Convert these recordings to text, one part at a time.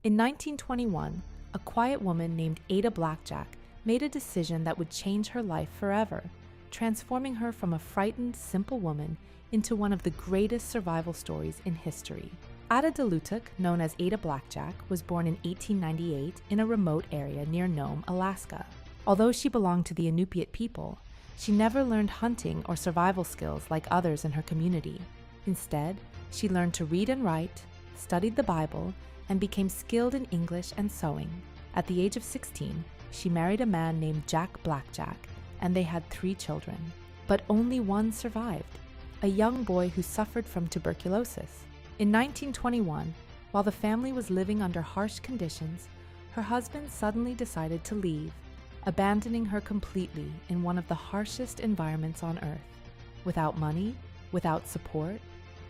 In 1921, a quiet woman named Ada Blackjack made a decision that would change her life forever, transforming her from a frightened, simple woman into one of the greatest survival stories in history. Ada Delutuk, known as Ada Blackjack, was born in 1898 in a remote area near Nome, Alaska. Although she belonged to the Inupiat people, she never learned hunting or survival skills like others in her community. Instead, she learned to read and write, studied the Bible, and became skilled in English and sewing. At the age of 16, she married a man named Jack Blackjack, and they had 3 children. But only one survived, a young boy who suffered from tuberculosis. In 1921, while the family was living under harsh conditions, her husband suddenly decided to leave, abandoning her completely in one of the harshest environments on Earth, without money, without support,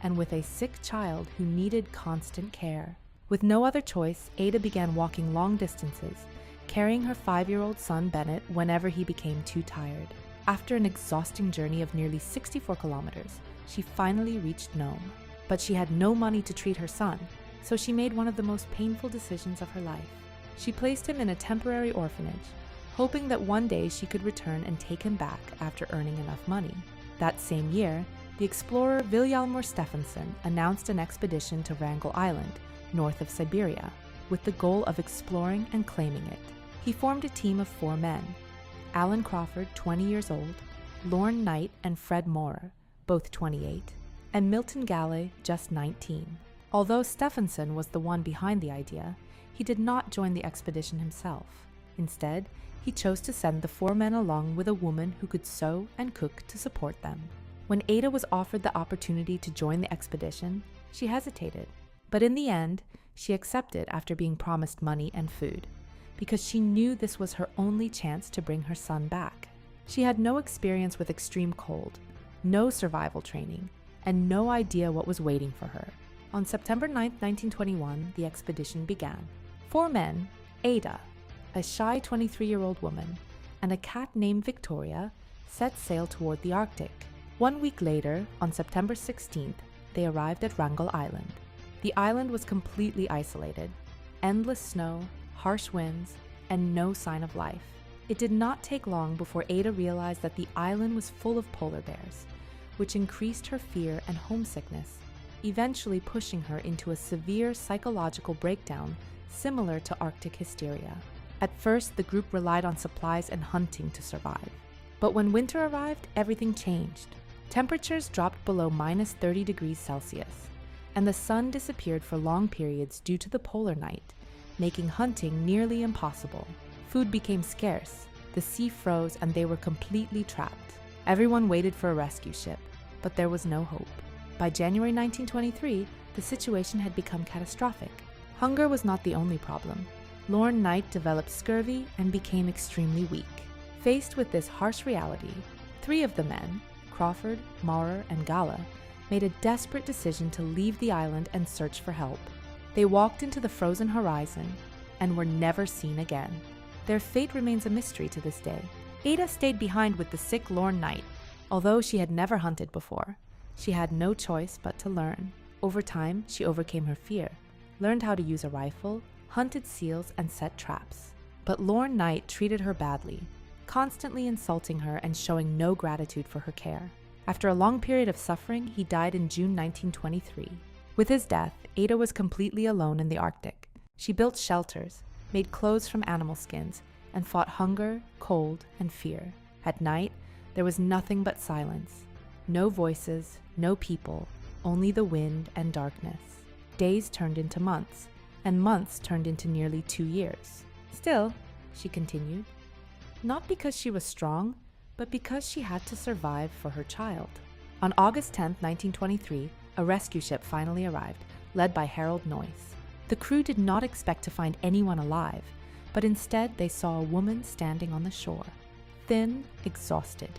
and with a sick child who needed constant care. With no other choice, Ada began walking long distances, carrying her 5-year-old son Bennett whenever he became too tired. After an exhausting journey of nearly 64 kilometers, she finally reached Nome. But she had no money to treat her son, so she made one of the most painful decisions of her life. She placed him in a temporary orphanage, hoping that one day she could return and take him back after earning enough money. That same year, the explorer Vilhjalmur Stefansson announced an expedition to Wrangel Island, north of Siberia, with the goal of exploring and claiming it. He formed a team of 4 men: Alan Crawford, 20 years old, Lorne Knight and Fred Maurer, both 28, and Milton Galley, just 19. Although Stefansson was the one behind the idea, he did not join the expedition himself. Instead, he chose to send the 4 men along with a woman who could sew and cook to support them. When Ada was offered the opportunity to join the expedition, she hesitated. But in the end, she accepted after being promised money and food, because she knew this was her only chance to bring her son back. She had no experience with extreme cold, no survival training, and no idea what was waiting for her. On September 9, 1921, the expedition began. 4 men, Ada, a shy 23-year-old woman, and a cat named Victoria, set sail toward the Arctic. 1 week later, on September 16th, they arrived at Wrangel Island. The island was completely isolated, endless snow, harsh winds, and no sign of life. It did not take long before Ada realized that the island was full of polar bears, which increased her fear and homesickness, eventually pushing her into a severe psychological breakdown similar to Arctic hysteria. At first, the group relied on supplies and hunting to survive. But when winter arrived, everything changed. Temperatures dropped below -30 degrees Celsius, and the sun disappeared for long periods due to the polar night, making hunting nearly impossible. Food became scarce, the sea froze, and they were completely trapped. Everyone waited for a rescue ship, but there was no hope. By January 1923, the situation had become catastrophic. Hunger was not the only problem. Lorne Knight developed scurvy and became extremely weak. Faced with this harsh reality, 3 of the men, Crawford, Maurer, and Gala, made a desperate decision to leave the island and search for help. They walked into the frozen horizon and were never seen again. Their fate remains a mystery to this day. Ada stayed behind with the sick Lorne Knight. Although she had never hunted before, she had no choice but to learn. Over time, she overcame her fear, learned how to use a rifle, hunted seals, and set traps. But Lorne Knight treated her badly, constantly insulting her and showing no gratitude for her care. After a long period of suffering, he died in June 1923. With his death, Ada was completely alone in the Arctic. She built shelters, made clothes from animal skins, and fought hunger, cold, and fear. At night, there was nothing but silence. No voices, no people, only the wind and darkness. Days turned into months, and months turned into nearly 2 years. Still, she continued, not because she was strong, but because she had to survive for her child. On August 10, 1923, a rescue ship finally arrived, led by Harold Noyce. The crew did not expect to find anyone alive, but instead they saw a woman standing on the shore, thin, exhausted,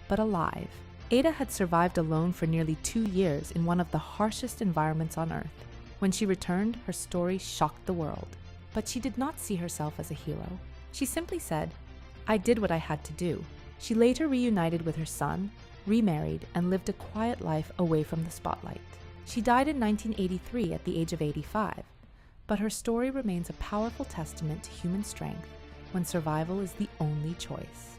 but alive. Ada had survived alone for nearly 2 years in one of the harshest environments on Earth. When she returned, her story shocked the world. But she did not see herself as a hero. She simply said, "I did what I had to do." She later reunited with her son, remarried, and lived a quiet life away from the spotlight. She died in 1983 at the age of 85. but her story remains a powerful testament to human strength when survival is the only choice.